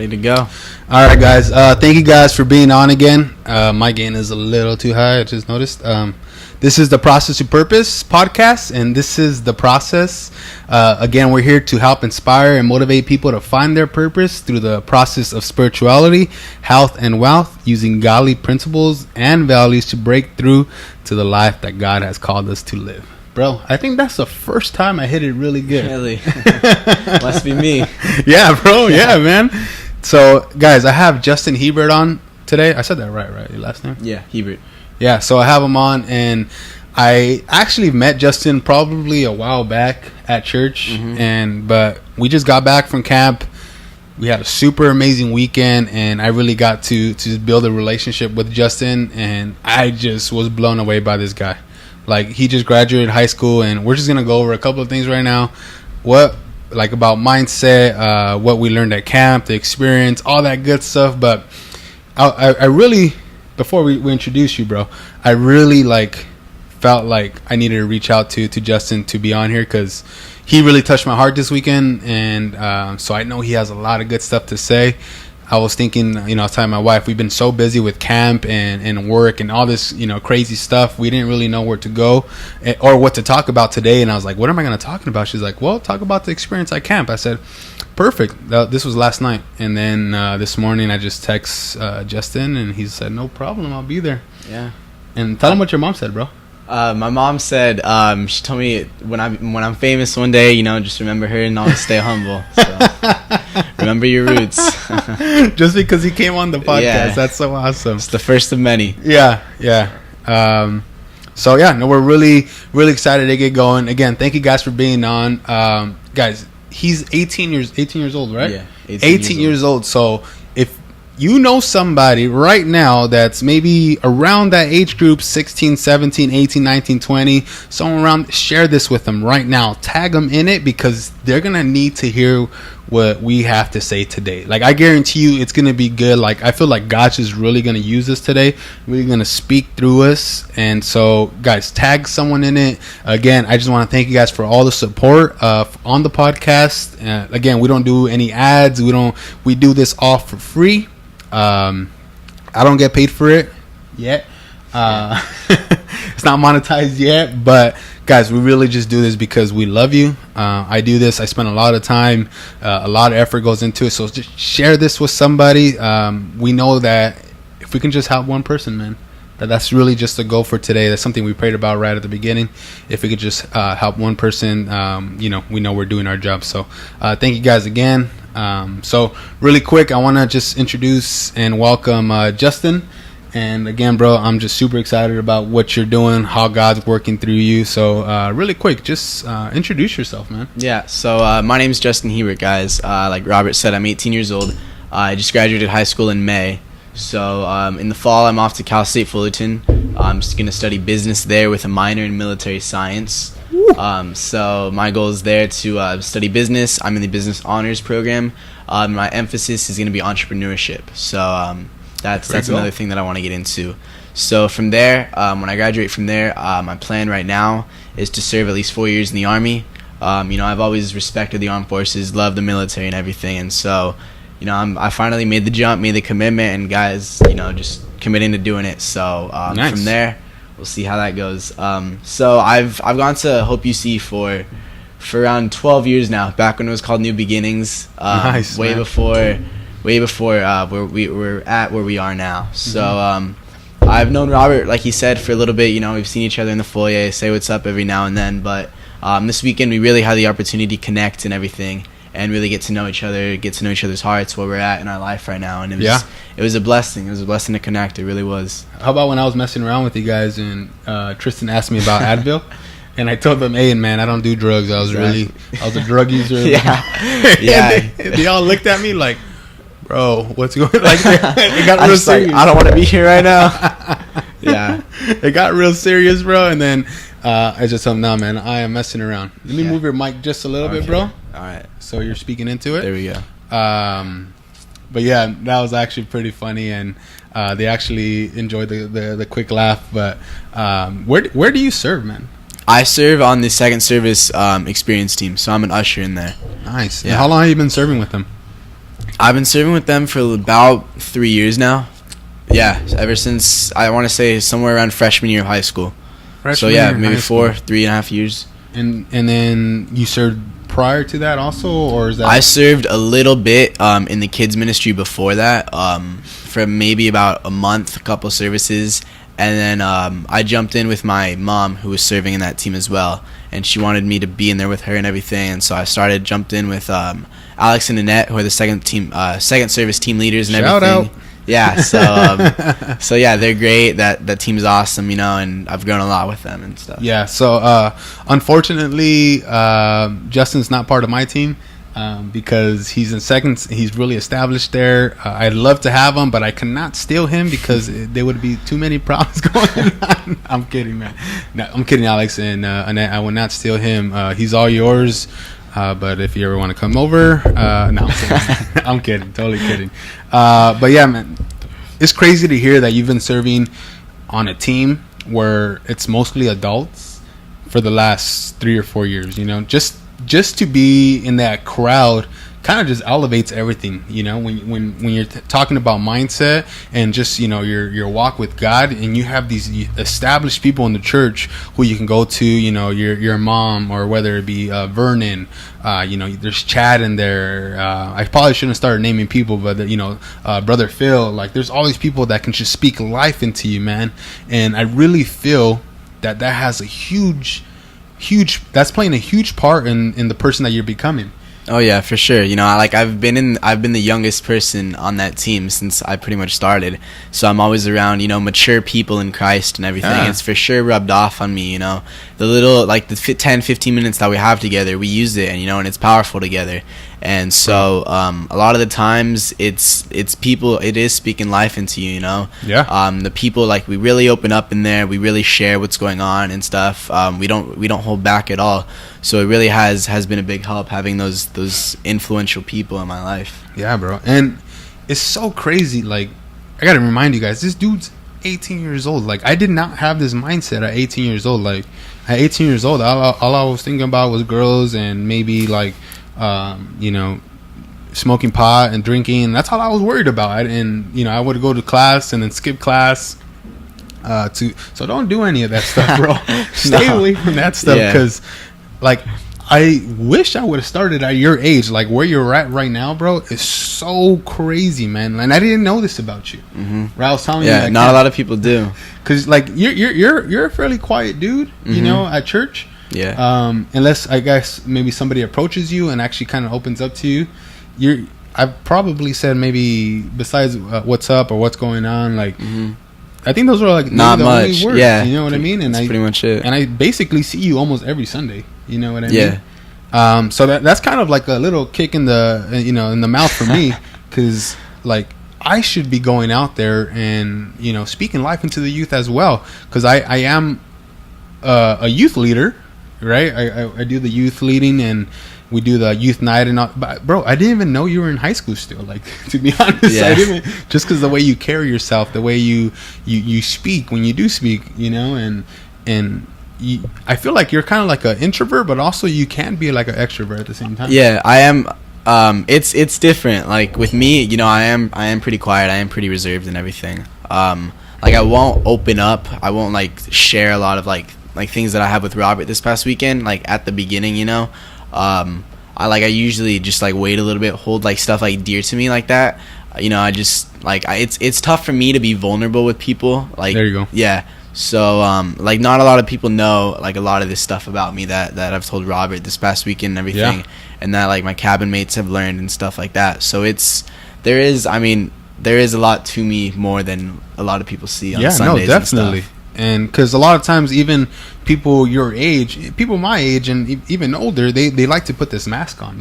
Good to go. All right, guys. Thank you guys for being on again. My gain is a little too high. I just noticed. This is the Process to Purpose podcast, and this is the process. Again, we're here to help inspire and motivate people to find their purpose through the process of spirituality, health, and wealth, using godly principles and values to break through to the life that God has called us to live. Bro, I think that's the first time I hit it really good. Really? Must be me. Yeah, bro. Yeah, man. So, guys, I have Justin Hebert on today. I said that right? Your last name? Yeah, Hebert. Yeah, so I have him on, and I actually met Justin probably a while back at church, but we just got back from camp. We had a super amazing weekend, and I really got to build a relationship with Justin, and I just was blown away by this guy. Like, he just graduated high school, and we're just going to go over a couple of things right now. About mindset, what we learned at camp, the experience, all that good stuff. But I really, before we introduce you, bro, I really, felt like I needed to reach out to Justin to be on here because he really touched my heart this weekend. And so I know he has a lot of good stuff to say. I was thinking, I was telling my wife, we've been so busy with camp and work and all this, crazy stuff. We didn't really know where to go or what to talk about today. And I was like, what am I going to talk about? She's like, well, talk about the experience at camp. I said, perfect. This was last night. And then this morning I just text Justin, and he said, no problem. I'll be there. Yeah. And tell him what your mom said, bro. My mom said, she told me when I'm famous one day, just remember her and always stay humble. So remember your roots. Just because he came on the podcast, yeah. That's so awesome. It's the first of many. Yeah. We're really, really excited to get going. Again, thank you guys for being on. Guys, he's 18 years old, right? Yeah, 18 years old. So if you know somebody right now that's maybe around that age group, 16, 17, 18, 19, 20, somewhere around, share this with them right now. Tag them in it because they're going to need to hear what we have to say today. I guarantee you it's going to be good. I feel like God's just really going to use this today, really going to speak through us. And so, guys, tag someone in it. Again, I just want to thank you guys for all the support on the podcast. Again, we don't do any ads. We do this all for free. I don't get paid for it yet. It's not monetized yet, but guys, we really just do this because we love you. I do this. I spend a lot of time, a lot of effort goes into it. So just share this with somebody. We know that if we can just help one person, man, that's really just the goal for today. That's something we prayed about right at the beginning. If we could just help one person, we know we're doing our job. So thank you guys again. So really quick, I want to just introduce and welcome Justin. And again, bro, I'm just super excited about what you're doing, how God's working through you. So really quick, just introduce yourself, man. Yeah, so my name is Justin Hebert, guys. Like Robert said, I'm 18 years old. I just graduated high school in May. So in the fall, I'm off to Cal State Fullerton. I'm just going to study business there with a minor in military science. So my goal is there to study business. I'm in the business honors program. My emphasis is going to be entrepreneurship. So that's another thing that I want to get into. So from there, when I graduate from there, my plan right now is to serve at least 4 years in the Army. I've always respected the armed forces, loved the military and everything. And so, I finally made the jump, made the commitment, and guys, just committing to doing it. So nice. From there, we'll see how that goes. So I've gone to Hope UC for around 12 years now, back when it was called New Beginnings. Nice, way before where we're at where we are now. So I've known Robert, like he said, for a little bit. We've seen each other in the foyer, say what's up every now and then. But this weekend we really had the opportunity to connect and everything, and really get to know each other, get to know each other's hearts, where we're at in our life right now. And it was a blessing. It was a blessing to connect. It really was. How about when I was messing around with you guys and Tristan asked me about Advil? And I told them, hey, man, I don't do drugs. I was a drug user. Yeah. They all looked at me like, bro, what's going on? It got real serious. I don't want to be here right now. Yeah. It got real serious, bro. And then I just told him, no, man, I am messing around. Let me move your mic just a little bit, bro. All right. So you're speaking into it. There we go. But yeah, that was actually pretty funny, and they actually enjoyed the quick laugh. But where do you serve, man? I serve on the second service experience team, so I'm an usher in there. Nice. Yeah. And how long have you been serving with them? I've been serving with them for about 3 years now. Yeah, ever since, I want to say, somewhere around freshman year of high school. So yeah, maybe 3.5 years. And then you served prior to that also, or is that? I served a little bit in the kids ministry before that, for maybe about a month, a couple services, and then I jumped in with my mom, who was serving in that team as well, and she wanted me to be in there with her and everything, and so I jumped in with Alex and Annette, who are the second service team leaders and Shout everything. Out. Yeah, so yeah, they're great. That team's awesome, and I've grown a lot with them and stuff. Yeah, so unfortunately, Justin's not part of my team because he's in second. He's really established there. I'd love to have him, but I cannot steal him because there would be too many problems going on. I'm kidding, man. No, I'm kidding, Alex and Annette. I will not steal him. He's all yours. But if you ever want to come over, no, I'm kidding. I'm kidding, totally kidding. But yeah, man, it's crazy to hear that you've been serving on a team where it's mostly adults for the last 3 or 4 years. Just to be in that crowd kind of just elevates everything. When you're talking about mindset and just your walk with God, and you have these established people in the church who you can go to, your mom, or whether it be Vernon, there's Chad in there. I probably shouldn't start naming people, but Brother Phil. Like, there's all these people that can just speak life into you, man. And I really feel that has a huge that's playing a huge part in the person that you're becoming. Oh yeah, for sure. I've been the youngest person on that team since I pretty much started. So I'm always around, mature people in Christ and everything. Yeah. It's for sure rubbed off on me, The little, the 10, 15 minutes that we have together, we use it, and it's powerful together. And so a lot of the times it's people, it is speaking life into you, Yeah. The people, we really open up in there. We really share what's going on and stuff. We don't hold back at all. So it really has been a big help having those influential people in my life. Yeah, bro. And it's so crazy. I got to remind you guys, this dude's 18 years old. I did not have this mindset at 18 years old. At 18 years old, all I was thinking about was girls and maybe smoking pot and drinking. That's all I was worried about. And I would go to class and then skip class. So don't do any of that stuff, bro. Stay away from that stuff, because I wish I would have started at your age. Where you're at right now, bro, is so crazy, man. And I didn't know this about you. Mm-hmm. I was telling you, not a lot of people do, because you're a fairly quiet dude, at church. Yeah. Unless I guess maybe somebody approaches you and actually kind of opens up to you. I've probably said maybe besides what's up or what's going on, mm-hmm. I think those are not the much. Only words, yeah, you know what I mean. And that's pretty much it. And I basically see you almost every Sunday. You know what I mean? Yeah. So that's kind of like a little kick in the in the mouth for me, because I should be going out there and speaking life into the youth as well, because I am a youth leader, right? I do the youth leading, and we do the youth night and all. But bro, I didn't even know you were in high school still. To be honest, yeah. I didn't, just because the way you carry yourself, the way you speak when you do speak, and I feel like you're kind of like an introvert, but also you can be like an extrovert at the same time. Yeah, I am. It's different. With me, I am pretty quiet. I am pretty reserved and everything. I won't open up. I won't share a lot of things that I have with Robert this past weekend. At the beginning, I usually just wait a little bit, hold stuff dear to me like that. I just it's tough for me to be vulnerable with people. There you go. Yeah. So not a lot of people know a lot of this stuff about me that I've told Robert this past weekend and everything, and that my cabin mates have learned and stuff like that. So there is a lot to me more than a lot of people see on Sundays. No, definitely. And because a lot of times, even people your age, people my age, and even older, they like to put this mask on,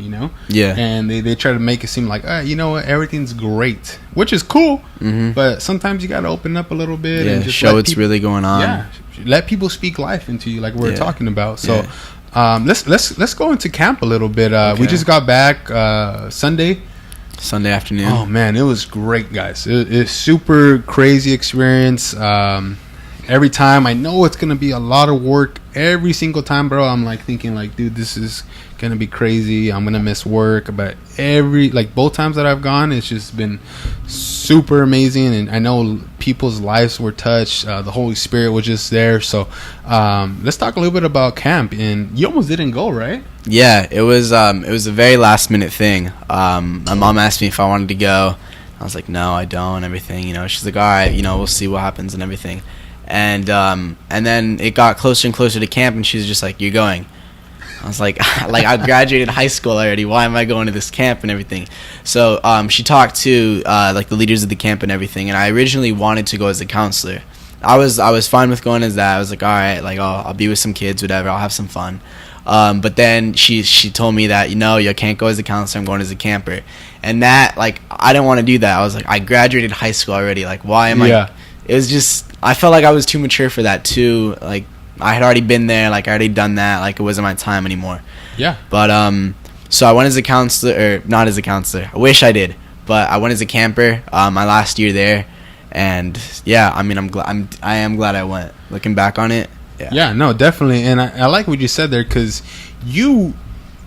Yeah. And they try to make it seem like, everything's great, which is cool. Mm-hmm. But sometimes you got to open up a little bit and just show what's really going on. Yeah, let people speak life into you, like we're talking about. So, Yeah. Let's go into camp a little bit. We just got back Sunday afternoon. Oh man, it was great, guys. It's super crazy experience. every time I know it's gonna be a lot of work every single time, bro. I'm like thinking like, dude, this is gonna be crazy. I'm gonna miss work, but both times that I've gone, it's just been super amazing, and I know people's lives were touched. The Holy Spirit was just there. So let's talk a little bit about camp. And you almost didn't go, right? Yeah, it was a very last minute thing. My mom asked me if I wanted to go. I was like, no, I don't, and everything. She's like, all right, we'll see what happens and everything. And then it got closer and closer to camp, and she was just like, you're going. I was like, I graduated high school already. Why am I going to this camp and everything? So she talked to the leaders of the camp and everything, and I originally wanted to go as a counselor. I was fine with going as that. I was like, all right, I'll be with some kids, whatever. I'll have some fun. But then she told me that you can't go as a counselor. I'm going as a camper, and that I didn't want to do that. I was like, I graduated high school already. Why am I? It was just I felt like I was too mature for that too. I had already been there, I already done that, it wasn't my time anymore. Yeah. But so I went as a counselor, or not as a counselor. I wish I did, but I went as a camper. My last year there, and yeah, I mean, I am glad I went. Looking back on it, yeah. Yeah, no, definitely, and I like what you said there, because you,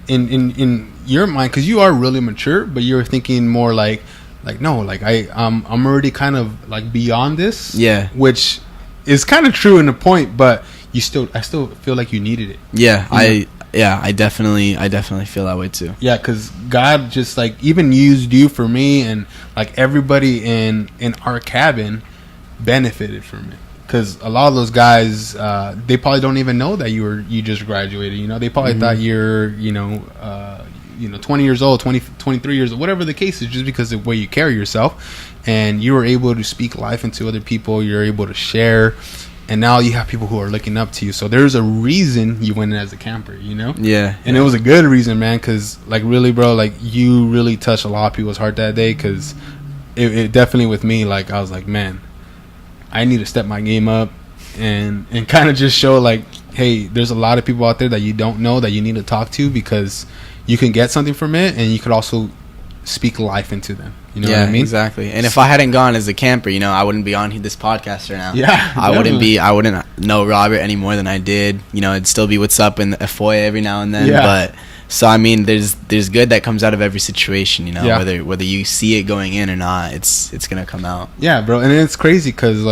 in your mind, because you are really mature, but you're thinking more no, I'm already kind of beyond this. Yeah. Which is kind of true in a point, but I still feel like you needed it. Yeah, I definitely feel that way too. Yeah, because God just even used you for me, and everybody in our cabin benefited from it. Because a lot of those guys, they probably don't even know that you just graduated. They probably thought you're 20 years old, 23 years old, whatever the case is, just because of the way you carry yourself, and you were able to speak life into other people. You're able to share. And now you have people who are looking up to you. So there's a reason you went in as a camper, Yeah. And it was a good reason, man, because, really, bro, you really touched a lot of people's heart that day, because it definitely, with me, I was like, man, I need to step my game up and kind of just show, hey, there's a lot of people out there that you don't know that you need to talk to, because you can get something from it, and you could also speak life into them. You know what I mean? Exactly. And if I hadn't gone as a camper, I wouldn't be on this podcast right now. Yeah, I wouldn't know Robert any more than I did. It'd still be what's up in the foyer every now and then. Yeah. But so I mean, there's good that comes out of every situation. Yeah. Whether you see it going in or not, it's gonna come out. Yeah, bro. And it's crazy because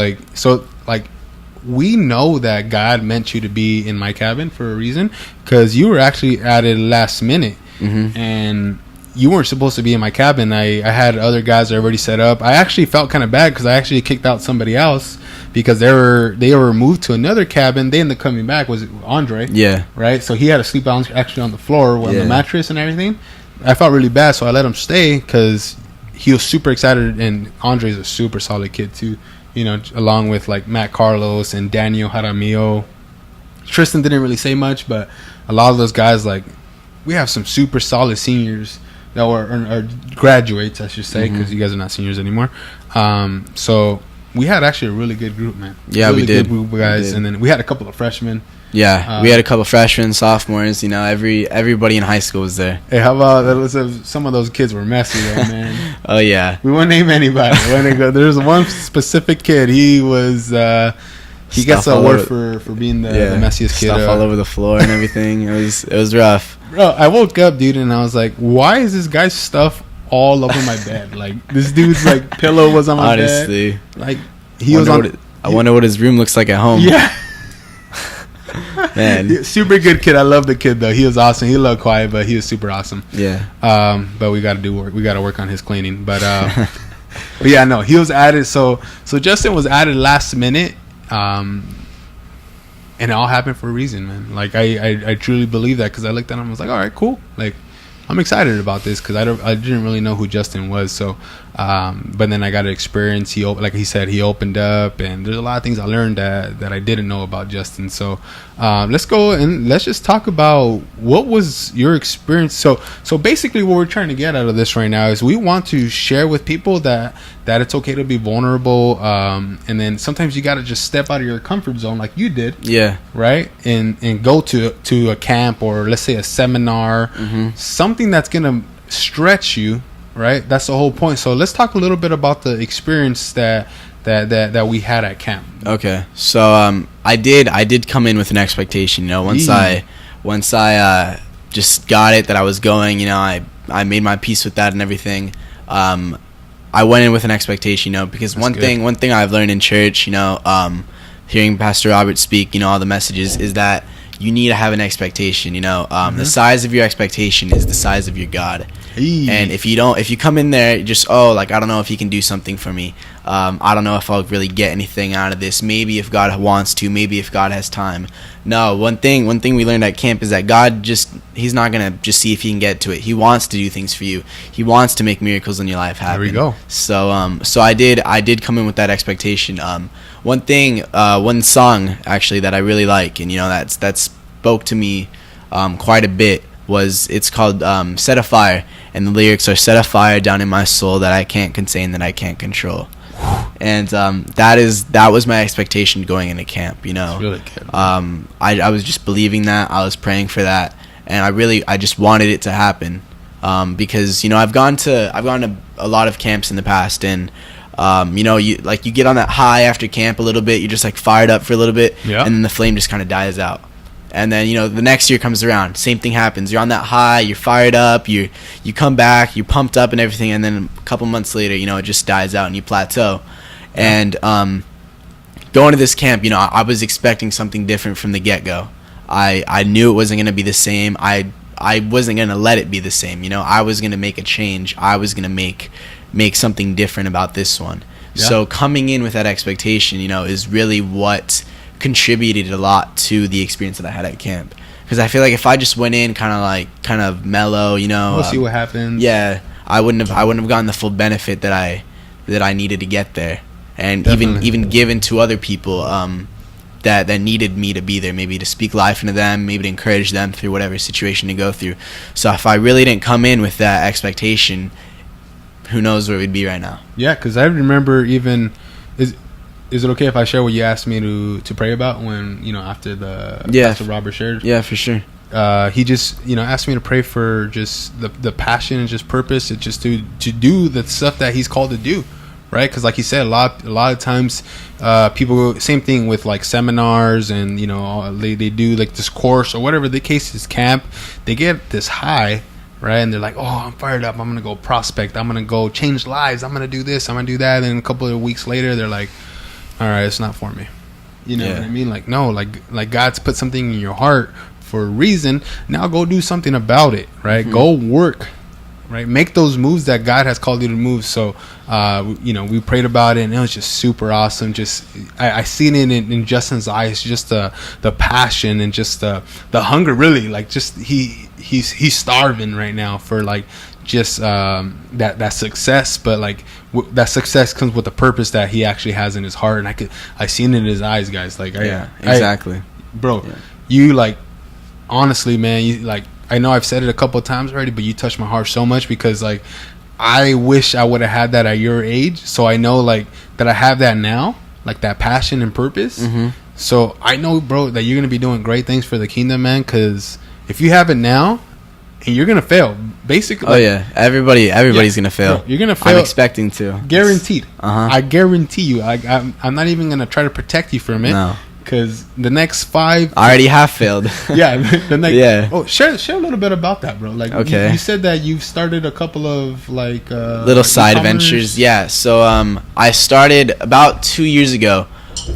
we know that God meant you to be in my cabin for a reason, because you were actually added last minute, and you weren't supposed to be in my cabin. I had other guys already set up. I actually felt kind of bad because I actually kicked out somebody else because they were moved to another cabin. They ended up coming back. Was it Andre? Yeah. Right? So he had to sleep actually on the floor with the mattress and everything. I felt really bad, so I let him stay because he was super excited, and Andre's a super solid kid too. Along with Matt Carlos and Daniel Jaramillo. Tristan didn't really say much, but a lot of those guys, we have some super solid seniors that were graduates, I should say, because you guys are not seniors anymore. So we had actually a really good group, man. Yeah, really we did. Good group of guys, and then we had a couple of freshmen. Yeah, we had a couple of freshmen, sophomores. Everybody in high school was there. Hey, how about some of those kids were messy, though, man? Oh yeah. We won't name anybody. There's one specific kid. He was. He gets an award for being the messiest kid. Stuff all over the floor and everything. It was rough. Bro, I woke up, dude, and I was like, why is this guy's stuff all over my bed? This dude's pillow was on my bed. Honestly. He was on. I wonder what his room looks like at home. Yeah. Man. Super good kid. I love the kid, though. He was awesome. He looked quiet, but he was super awesome. Yeah. But we got to do work. We got to work on his cleaning. But yeah, no, he was added. So Justin was added last minute. And it all happened for a reason, man. I truly believe that, because I looked at him and was like, all right, cool. I'm excited about this, because I didn't really know who Justin was. So, but then I got to experience. Like he said, he opened up, and there's a lot of things I learned that I didn't know about Justin. So, let's go and let's just talk about what was your experience. So basically, what we're trying to get out of this right now is we want to share with people that it's okay to be vulnerable, and then sometimes you got to just step out of your comfort zone, like you did. Yeah. Right. And go to a camp, or let's say a seminar, something that's gonna stretch you. Right, that's the whole point. So let's talk a little bit about the experience that that we had at camp. Okay, so I did come in with an expectation. You know, once I just got it that I was going. You know, I made my peace with that and everything. I went in with an expectation. You know, because one thing I've learned in church, you know, hearing Pastor Robert speak, you know, all the messages, is that you need to have an expectation. You know, the size of your expectation is the size of your God. And if you come in there just, I don't know if he can do something for me. I don't know if I'll really get anything out of this. Maybe if God wants to, maybe if God has time. No, one thing we learned at camp is that God he's not going to just see if he can get to it. He wants to do things for you. He wants to make miracles in your life happen. There we go. So so I did come in with that expectation. One song actually that I really like, and you know, that spoke to me quite a bit, it's called Set a Fire, and the lyrics are, set a fire down in my soul that I can't contain, that I can't control. And that was my expectation going into camp, you know. Really good. I was just believing that, I was praying for that, and I just wanted it to happen, because, you know, I've gone to a lot of camps in the past, and you know, you get on that high after camp a little bit, you're just like fired up for a little bit, and then the flame just kind of dies out. And then, you know, the next year comes around, same thing happens. You're on that high, you're fired up, you come back, you're pumped up and everything, and then a couple months later, you know, it just dies out and you plateau. And going to this camp, you know, I was expecting something different from the get-go. I knew it wasn't going to be the same. I wasn't going to let it be the same, you know. I was going to make a change. I was going to make something different about this one. Yeah. So coming in with that expectation, you know, is really what contributed a lot to the experience that I had at camp, because I feel like if I just went in kind of mellow, you know, we'll see what happens. Yeah, I wouldn't have gotten the full benefit that I needed to get there, and even given to other people that needed me to be there, maybe to speak life into them, maybe to encourage them through whatever situation to go through. So if I really didn't come in with that expectation, who knows where we'd be right now. Yeah, because I remember even Is it okay if I share what you asked me to pray about when, you know, after Pastor Robert shared? Yeah, for sure. He just, you know, asked me to pray for just the passion and just purpose, and just to do the stuff that he's called to do, right? Because like he said, a lot of times people, same thing with like seminars, and, you know, they do like this course or whatever the case is, camp, they get this high, right? And they're like, oh, I'm fired up, I'm going to go prospect, I'm going to go change lives, I'm going to do this, I'm going to do that. And a couple of weeks later, they're like, all right, it's not for me. You know what I mean? Like, no, like God's put something in your heart for a reason. Now go do something about it, right? Mm-hmm. Go work, right? Make those moves that God has called you to move. So, you know, we prayed about it, and it was just super awesome. Just, I seen it in Justin's eyes, just the passion and just the hunger, really. Like, just he's starving right now for, like, just that success, but like that success comes with the purpose that he actually has in his heart, and I seen it in his eyes, guys. Like, exactly, bro. Yeah. You, like, honestly, man, you, like, I know I've said it a couple of times already, but you touched my heart so much, because like I wish I would have had that at your age. So I know, like, that I have that now, like that passion and purpose. Mm-hmm. So I know, bro, that you're gonna be doing great things for the kingdom, man. Because if you have it now, and you're gonna fail, basically. Oh, yeah, everybody's gonna fail. Bro, you're gonna fail. I'm expecting to. Guaranteed. I guarantee you. I'm not even gonna try to protect you from it. No. Because the next 5... I already have failed. Yeah. The next, yeah. Oh, share a little bit about that, bro. Like, okay. You said that you've started a couple of, like... little side ventures. Yeah. So I started about 2 years ago.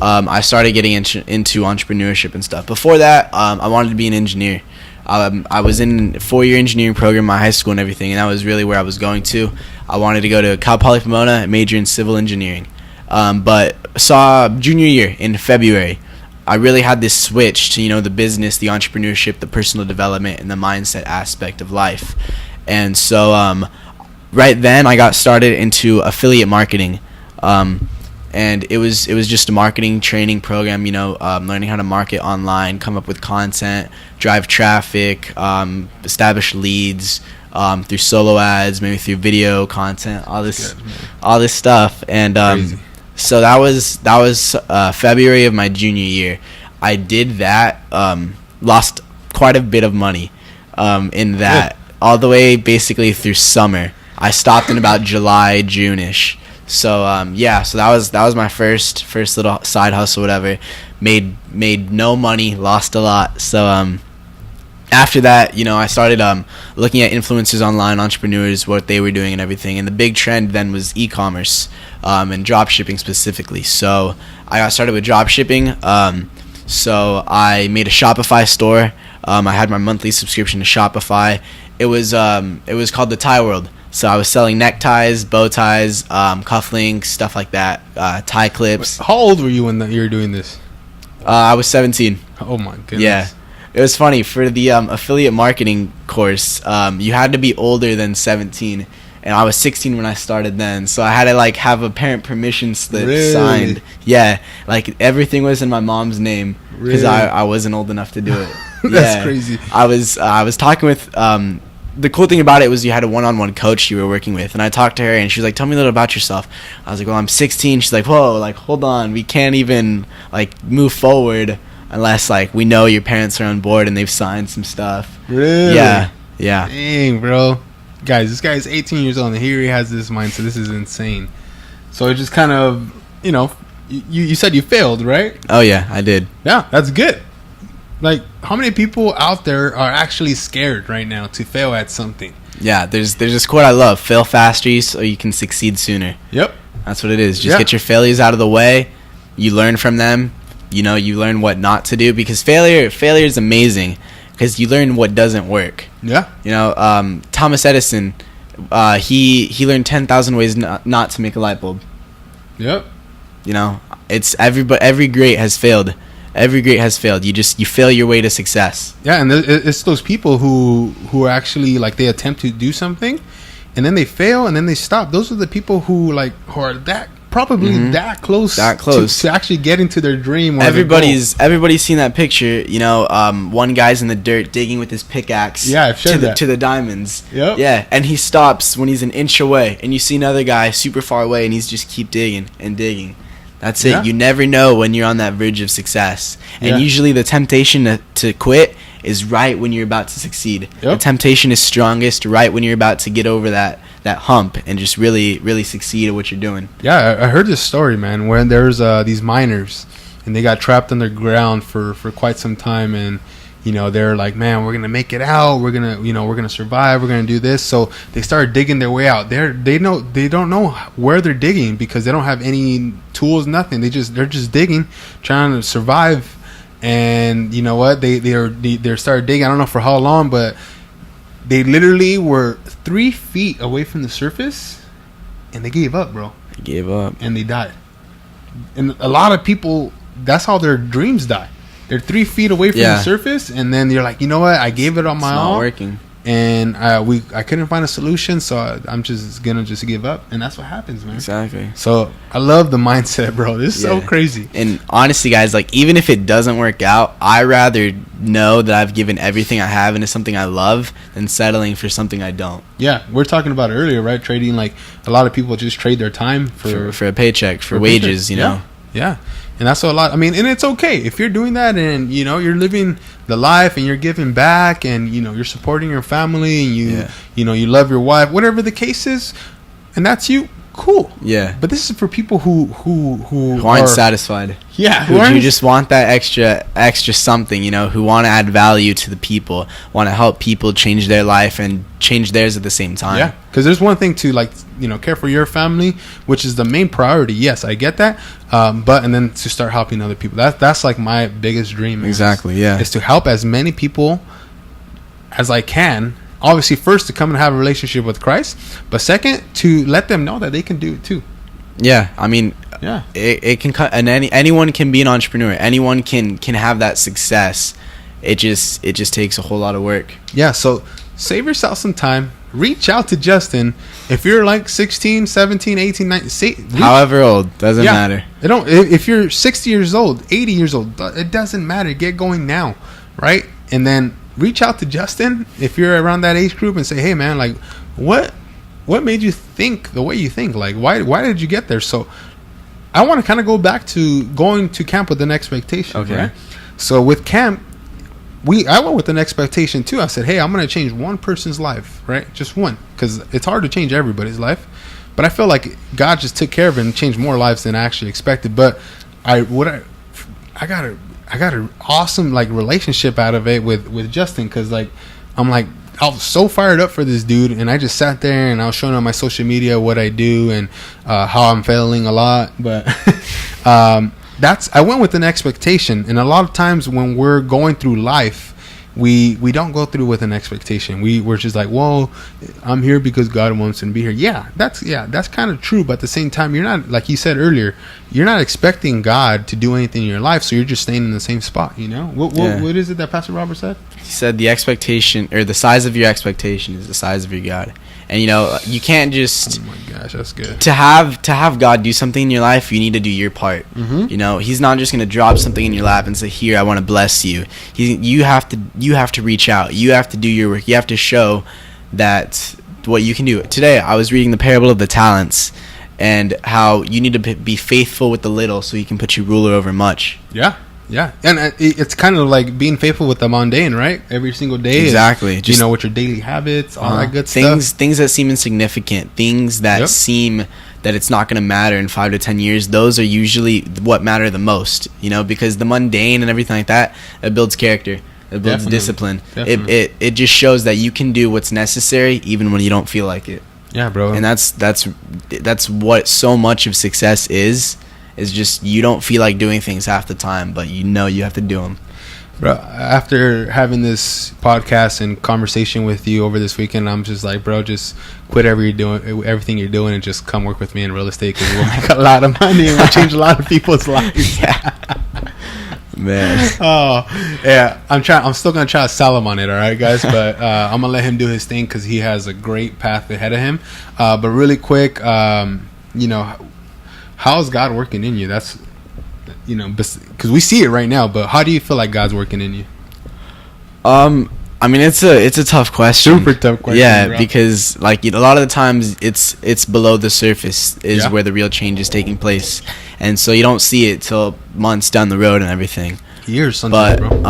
I started getting into entrepreneurship and stuff. Before that, I wanted to be an engineer. I was in a 4-year engineering program in my high school and everything, and that was really where I was going to. I wanted to go to Cal Poly Pomona, major in civil engineering. But saw junior year in February, I really had this switch to, you know, the business, the entrepreneurship, the personal development, and the mindset aspect of life. And so right then I got started into affiliate marketing. And it was just a marketing training program, you know, learning how to market online, come up with content, drive traffic, establish leads through solo ads, maybe through video content, all this stuff. And so that was February of my junior year. I did that, lost quite a bit of money in that, all the way basically through summer. I stopped in about July, June-ish. So so that was my first little side hustle, whatever. Made no money, lost a lot. So after that, I started looking at influencers online, entrepreneurs, what they were doing and everything. And the big trend then was e-commerce and drop shipping specifically. So I got started with drop shipping. So I made a Shopify store. I had my monthly subscription to Shopify. It was called the Tie World. So I was selling neckties, bow ties, cufflinks, stuff like that, tie clips. How old were you when you were doing this? I was 17. Oh my goodness. Yeah. It was funny, for the affiliate marketing course, you had to be older than 17, and I was 16 when I started then, so I had to have a parent permission slip signed. Yeah, everything was in my mom's name because I wasn't old enough to do it. That's crazy. I was talking with the cool thing about it was you had a one-on-one coach you were working with, and I talked to her and she was like, tell me a little about yourself. I was like, well, I'm 16. She's like, whoa, hold on, we can't even move forward unless we know your parents are on board and they've signed some stuff. Really? Yeah. Dang, bro. Guys, this guy is 18 years old and here he has this mindset. This is insane. So it just kind of, you said you failed, right? Oh yeah, I did. Yeah, that's good. How many people out there are actually scared right now to fail at something? Yeah, there's this quote I love: fail faster so you can succeed sooner. Yep. That's what it is. Just get your failures out of the way. You learn from them. You learn what not to do, because failure is amazing because you learn what doesn't work. Yeah. Thomas Edison, he learned 10,000 ways not to make a light bulb. Yep. It's every great has failed. Every great has failed. You fail your way to success. Yeah, and it's those people who are actually they attempt to do something, and then they fail, and then they stop. Those are the people who are that close to actually getting to their dream. Everybody's seen that picture. One guy's in the dirt digging with his pickaxe. Yeah, I've shared that. To the diamonds. Yep. Yeah, and he stops when he's an inch away, and you see another guy super far away, and he's just keep digging and digging. That's it. Yeah. You never know when you're on that verge of success. And usually the temptation to quit is right when you're about to succeed. Yep. The temptation is strongest right when you're about to get over that hump and just really, really succeed at what you're doing. Yeah, I heard this story, man, where there's these miners, and they got trapped underground for quite some time, and they're like, man, we're gonna make it out, we're gonna survive, we're gonna do this. So they started digging their way out. They don't know where they're digging because they don't have any tools, nothing. They're just digging, trying to survive. And you know what? They started digging. I don't know for how long, but they literally were 3 feet away from the surface, and they gave up, bro. They gave up, and they died. And a lot of people, that's how their dreams die. They're 3 feet away from the surface, and then you're like, you know what? I gave it on my own. It's not working. And I couldn't find a solution, so I'm just gonna give up, and that's what happens, man. Exactly. So I love the mindset, bro. This is so crazy. And honestly, guys, even if it doesn't work out, I rather know that I've given everything I have into something I love than settling for something I don't. Yeah, we're talking about it earlier, right? Trading, a lot of people just trade their time for a paycheck, for wages, Yeah. And that's a lot. I mean, and it's okay if you're doing that, and you're living the life, and you're giving back, and you're supporting your family, and you love your wife, whatever the case is, and that's you. Cool. Yeah. But this is for people who aren't satisfied. Yeah. Who just want that extra something, who want to add value to the people, want to help people change their life and change theirs at the same time. Yeah. Because there's one thing to care for your family, which is the main priority. Yes, I get that. And then to start helping other people. That's my biggest dream. Exactly. Yeah. Is to help as many people as I can. Obviously, first to come and have a relationship with Christ, but second to let them know that they can do it too. Yeah, I mean, it can cut, and anyone can be an entrepreneur. Anyone can have that success. It just takes a whole lot of work. Yeah, so save yourself some time. Reach out to Justin. If you're 16, 17, 18, 19, however old, doesn't matter. If you're 60 years old, 80 years old, it doesn't matter. Get going now, right? And then reach out to Justin if you're around that age group and say, hey man, what made you think the way you think? Why did you get there? So I want to kind of go back to going to camp with an expectation. Okay. Right? So with camp, I went with an expectation too. I said, hey, I'm going to change one person's life, right? Just one, because it's hard to change everybody's life. But I feel like God just took care of it and changed more lives than I actually expected. But I got a awesome like relationship out of it with Justin, because like I'm like, I was so fired up for this dude, and I just sat there and I was showing on my social media what I do and how I'm failing a lot. But I went with an expectation, and a lot of times when we're going through life, we don't go through with an expectation. We're just like, well, I'm here because God wants me to be here. Yeah, that's kind of true. But at the same time, you're not, like you said earlier, you're not expecting God to do anything in your life, so you're just staying in the same spot. You know, what is it that Pastor Robert said? He said the expectation, or the size of your expectation, is the size of your God. And you know, you can't just. Oh my gosh, that's good. To have God do something in your life, you need to do your part. Mm-hmm. You know, He's not just gonna drop something in your lap and say, "Here, I want to bless you." You have to reach out. You have to do your work. You have to show that what you can do. Today, I was reading the parable of the talents, and how you need to be faithful with the little, so He can put you ruler over much. Yeah, and it's kind of like being faithful with the mundane, right? Every single day, exactly. Just, with your daily habits, all that good things, stuff. Things that seem insignificant, things that seem that it's not going to matter in 5 to 10 years. Those are usually what matter the most, because the mundane and everything like that, it builds character, it builds discipline. It just shows that you can do what's necessary even when you don't feel like it. Yeah, bro. And that's what so much of success is just you don't feel like doing things half the time, but you have to do them. Bro, after having this podcast and conversation with you over this weekend, I'm just like, bro, just quit everything you're doing and just come work with me in real estate, because we'll make a lot of money and we'll change a lot of people's lives. Yeah. Man. Oh, yeah. I'm still going to try to sell him on it, all right, guys? But I'm going to let him do his thing, because he has a great path ahead of him. But really quick, how's God working in you? That's, because we see it right now, but how do you feel like God's working in you? I mean, it's a tough question. Super tough question. Yeah, bro. Because a lot of the times it's below the surface is where the real change is taking place, and so you don't see it till months down the road and everything. Years, sometimes, but bro.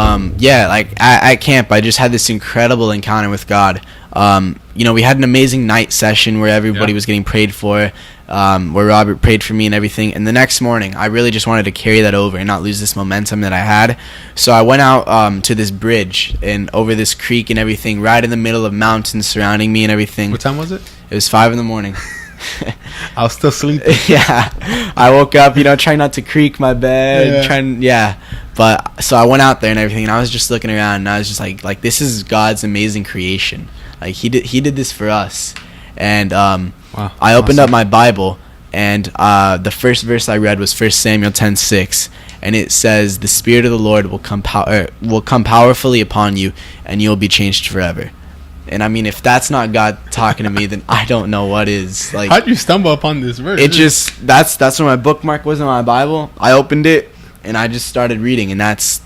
At camp, I just had this incredible encounter with God. We had an amazing night session where everybody was getting prayed for, where Robert prayed for me and everything. And the next morning, I really just wanted to carry that over and not lose this momentum that I had. So I went out to this bridge and over this creek and everything, right in the middle of mountains surrounding me and everything. What time was it? It was 5 a.m. I was still sleeping. Yeah, I woke up, trying not to creak my bed, But so I went out there and everything, and I was just looking around, and I was just like this is God's amazing creation. Like he did this for us. And wow, I opened up my Bible, and the first verse I read was 1 Samuel 10:6, and it says, "The Spirit of the Lord will come powerfully upon you, and you will be changed forever." And I mean, if that's not God talking to me, then I don't know what is. Like, how'd you stumble upon this verse? It just that's where my bookmark was in my Bible. I opened it and I just started reading, and that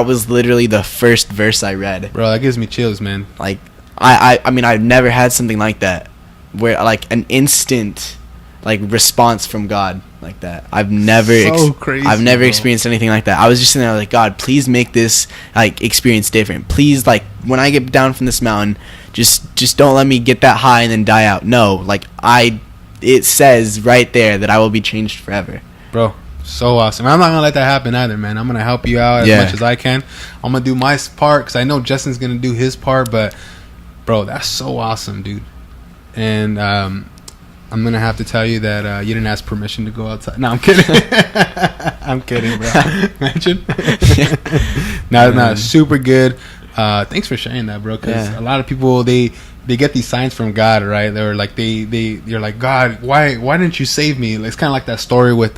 was literally the first verse I read. Bro, that gives me chills, man. Like, I mean, I've never had something like that, where like an instant response from God like that. I've never experienced anything like that. I was just sitting there like, God, please make this experience different. Please, when I get down from this mountain, just don't let me get that high and then die out. No, it says right there that I will be changed forever. Bro, so awesome. I'm not gonna let that happen either, man. I'm gonna help you out as much as I can. I'm gonna do my part, because I know Justin's gonna do his part. But bro, that's so awesome, dude. And I'm going to have to tell you that you didn't ask permission to go outside. No, I'm kidding. I'm kidding, bro. Imagine. No, super good. Thanks for sharing that, bro, because a lot of people, they get these signs from God, right? They're like, you're like, God, why didn't you save me? It's kind of like that story with,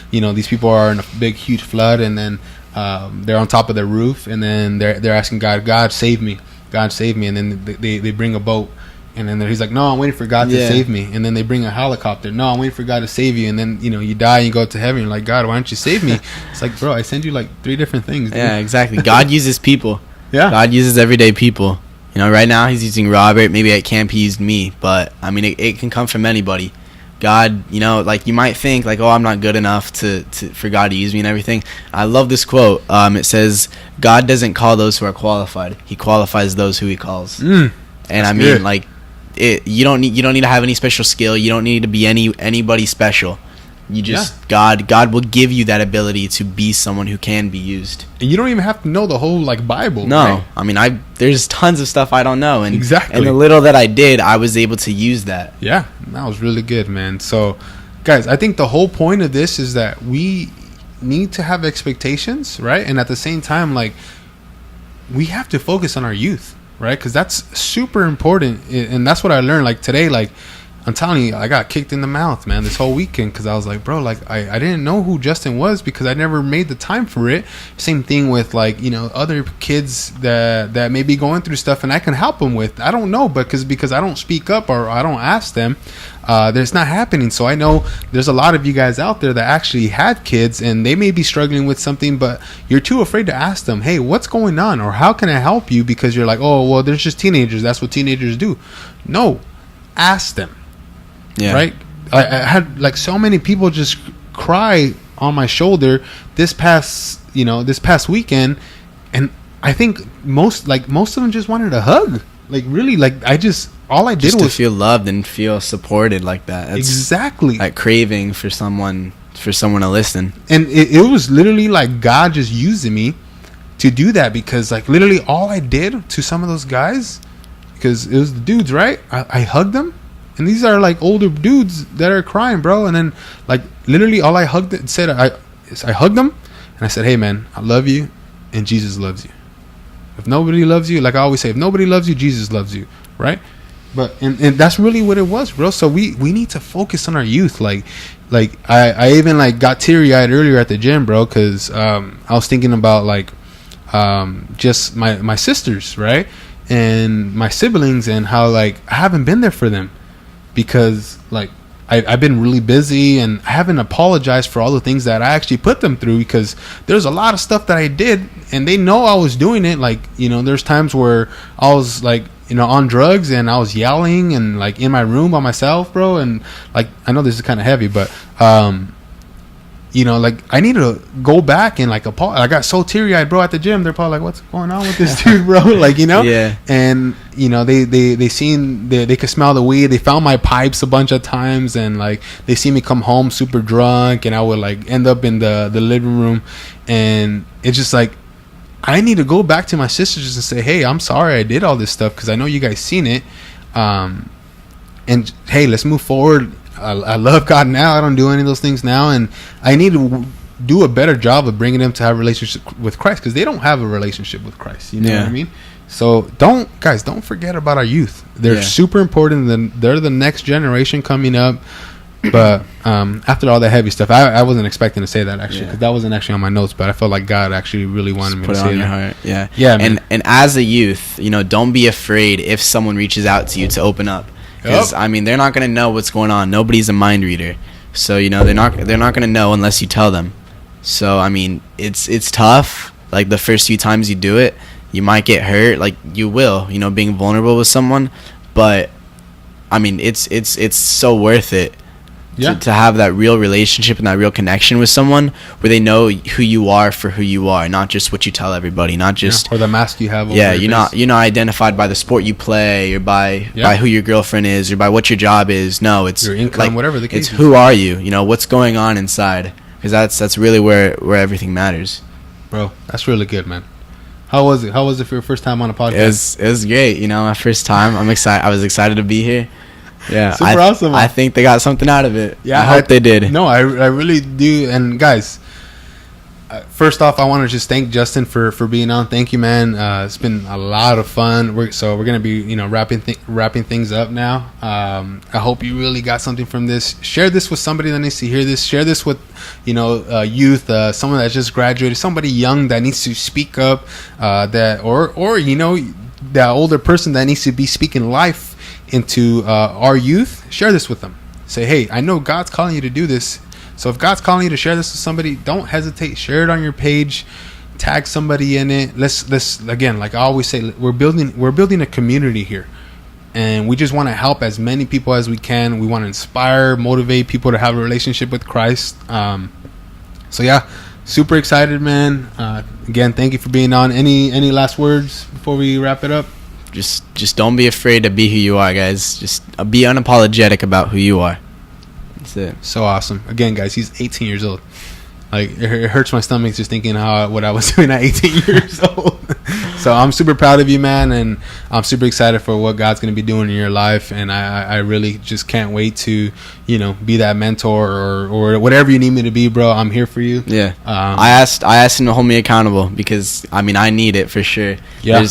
these people are in a big, huge flood, and then they're on top of their roof, and then they're asking God, save me. God, save me. And then they bring a boat. And then he's like, no, I'm waiting for God to save me. And then they bring a helicopter. No, I'm waiting for God to save you. And then, you die and you go to heaven. You're like, God, why don't you save me? It's like, bro, I send you 3 different things. Dude. Yeah, exactly. God uses people. Yeah. God uses everyday people. Right now he's using Robert. Maybe at camp he used me. But, I mean, it can come from anybody. God, you might think, oh, I'm not good enough for God to use me and everything. I love this quote. It says, God doesn't call those who are qualified. He qualifies those who he calls. And I mean, good. you don't need to have any special skill. You don't need to be anybody special. You just God will give you that ability to be someone who can be used. And you don't even have to know the whole like Bible. No, right? I mean there's tons of stuff I don't know, and exactly. And the little that I did, I was able to use that. Yeah, that was really good, man. So, guys, I think the whole point of this is that we need to have expectations, right? And at the same time, like, we have to focus on our youth, right? Because that's super important, and that's what I learned. Like today, like, I'm telling you, I got kicked in the mouth, man, this whole weekend because I was like, bro, like, I didn't know who Justin was because I never made the time for it. Same thing with, like, you know, other kids that may be going through stuff and I can help them with. I don't know, but because I don't speak up or I don't ask them, there's not happening. So I know there's a lot of you guys out there that actually had kids and they may be struggling with something, but you're too afraid to ask them, hey, what's going on? Or how can I help you? Because you're like, oh, well, there's just teenagers. That's what teenagers do. No, ask them. Yeah. Right. I had like so many people just cry on my shoulder this past weekend, and I think most of them just wanted a hug. Like really, like all I did was to feel loved and feel supported like that. That's exactly that craving for someone to listen. And it was literally like God just using me to do that because like literally all I did to some of those guys, because it was the dudes, right? I hugged them. And these are like older dudes that are crying, bro. And then like literally all I hugged and said, I hugged them and I said, hey man, I love you and Jesus loves you. If nobody loves you, like I always say, if nobody loves you, Jesus loves you, right? But and that's really what it was, bro. So we need to focus on our youth. Like I even like got teary eyed earlier at the gym, bro, because I was thinking about like just my sisters, right, and my siblings and how like I haven't been there for them. Because like I've been really busy and I haven't apologized for all the things that I actually put them through, because there's a lot of stuff that I did and they know I was doing it. Like, you know, there's times where I was like, you know, on drugs and I was yelling and like in my room by myself, bro. And like, I know this is kind of heavy, but you know, like I need to go back and like I got so teary eyed, bro, at the gym. They're probably like, what's going on with this dude, bro? Like, you know? Yeah. And you know, they could smell the weed. They found my pipes a bunch of times, and like they see me come home super drunk, and I would like end up in the living room, and it's just like I need to go back to my sisters and say, hey, I'm sorry I did all this stuff because I know you guys seen it, and hey, let's move forward. I love God now. I don't do any of those things now, and I need to do a better job of bringing them to have a relationship with Christ, because they don't have a relationship with Christ. You know what I mean? So don't forget about our youth. They're super important. They're the next generation coming up. But after all that heavy stuff, I wasn't expecting to say that actually, because that wasn't actually on my notes. But I felt like God actually really wanted me to say that. Heart. Yeah. And as a youth, you know, don't be afraid if someone reaches out to you to open up. Because I mean, they're not gonna know what's going on. Nobody's a mind reader, so you know they're not gonna know unless you tell them. So I mean, it's tough. Like the first few times you do it, you might get hurt. Like you will, you know, being vulnerable with someone. But I mean, it's so worth it. To have that real relationship and that real connection with someone where they know who you are for who you are, not just what you tell everybody, not just or the mask you have. You're not identified by the sport you play or by who your girlfriend is or by what your job is. No, it's your income, like, whatever the case. It's who are you? You know, what's going on inside? Because that's really where everything matters. Bro, that's really good, man. How was it? How was it for your first time on a podcast? It was great. You know, my first time. I'm excited. I was excited to be here. Yeah, super awesome. I think they got something out of it. Yeah, I hope they did. No, I really do. And guys, first off, I want to just thank Justin for being on. Thank you, man. It's been a lot of fun. We're gonna be, you know, wrapping things up now. I hope you really got something from this. Share this with somebody that needs to hear this. Share this with, you know, youth, someone that just graduated, somebody young that needs to speak up, or you know, that older person that needs to be speaking life into our youth. Share this with them. Say, hey, I know God's calling you to do this. So if God's calling you to share this with somebody, don't hesitate. Share it on your page. Tag somebody in it. Let's again, like I always say, we're building a community here, and we just want to help as many people as we can. We want to inspire, motivate people to have a relationship with Christ. So yeah, super excited, man. Again, thank you for being on. Any last words before we wrap it up? just don't be afraid to be who you are, guys. Just be unapologetic about who you are. That's it. So awesome. Again, guys, he's 18 years old. Like, it hurts my stomach just thinking what I was doing at 18 years old. So I'm super proud of you, man, and I'm super excited for what God's going to be doing in your life, and I really just can't wait to, be that mentor or whatever you need me to be, bro. I'm here for you. Yeah. I asked him to hold me accountable because, I need it for sure. Yeah.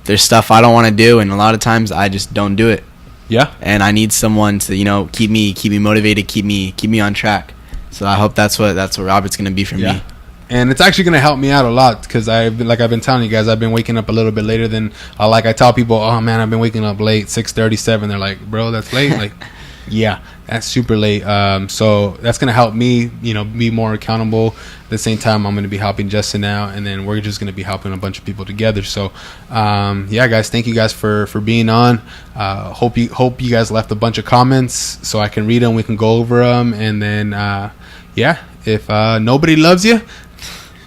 There's stuff I don't want to do, and a lot of times I just don't do it. Yeah. And I need someone to, keep me motivated, keep me on track. So I hope that's what Robert's going to be for me. And it's actually going to help me out a lot because I've been telling you guys, I've been waking up a little bit later than I tell people, oh man, I've been waking up late, 6:37. They're like, bro, that's late. Like, yeah, that's super late. So that's going to help me, be more accountable. At the same time, I'm going to be helping Justin out, and then we're just going to be helping a bunch of people together. So, yeah, guys, thank you guys for being on. Hope you guys left a bunch of comments so I can read them. We can go over them, and then yeah, if nobody loves you,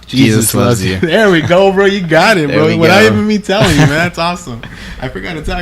Jesus loves you. There we go, bro. You got it, bro. Without even me telling you, man. That's awesome. I forgot to tell you.